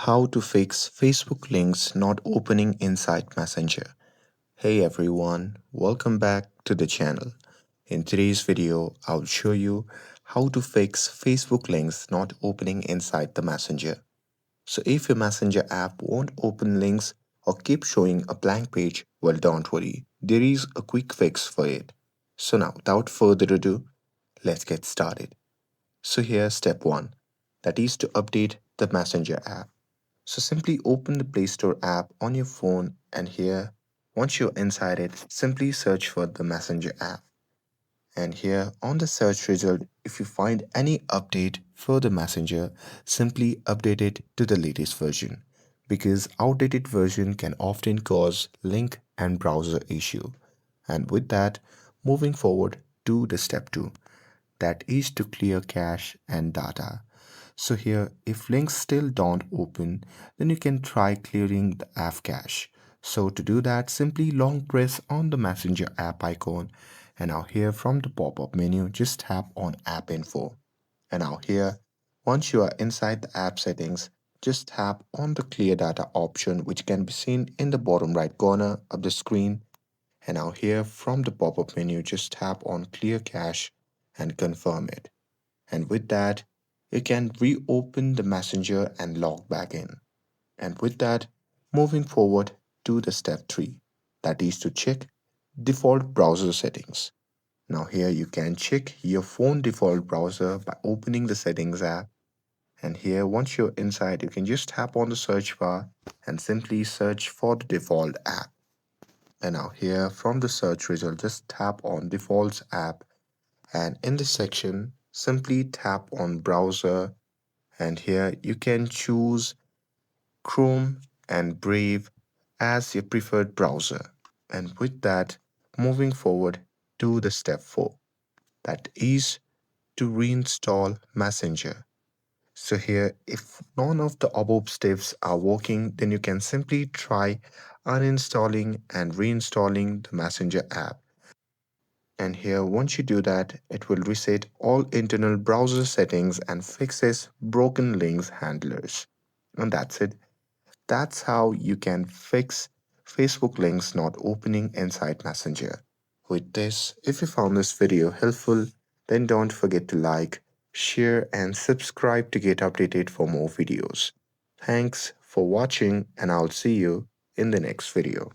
How to fix Facebook links not opening inside Messenger. Hey everyone, welcome back to the channel. In today's video, I'll show you how to fix Facebook links not opening inside the Messenger. So if your Messenger app won't open links or keep showing a blank page, well, don't worry, there is a quick fix for it. So now, without further ado, let's get started. So here's step 1, that is to update the Messenger app. So simply open the Play Store app on your phone, and here, once you're inside it, simply search for the Messenger app. And here on the search result, if you find any update for the Messenger, simply update it to the latest version, because outdated version can often cause link and browser issue. And with that, moving forward to the step 2, that is to clear cache and data. So here, if links still don't open, then you can try clearing the app cache. So to do that, simply long press on the Messenger app icon, and now here from the pop-up menu, just tap on App Info. And now here, once you are inside the app settings, just tap on the clear data option, which can be seen in the bottom right corner of the screen. And now here from the pop-up menu, just tap on clear cache and confirm it. And with that, you can reopen the Messenger and log back in. And with that, moving forward to the step 3, that is to check default browser settings. Now here you can check your phone default browser by opening the settings app. And here once you're inside, you can just tap on the search bar and simply search for the default app. And now here from the search result, just tap on defaults app, and in this section simply tap on browser, and here you can choose Chrome and Brave as your preferred browser. And with that, moving forward to the step 4, that is to reinstall Messenger. So here, if none of the above steps are working, then you can simply try uninstalling and reinstalling the Messenger app. And here, once you do that, it will reset all internal browser settings and fixes broken links handlers. And that's it. That's how you can fix Facebook links not opening inside Messenger. With this, if you found this video helpful, then don't forget to like, share, and subscribe to get updated for more videos. Thanks for watching, and I'll see you in the next video.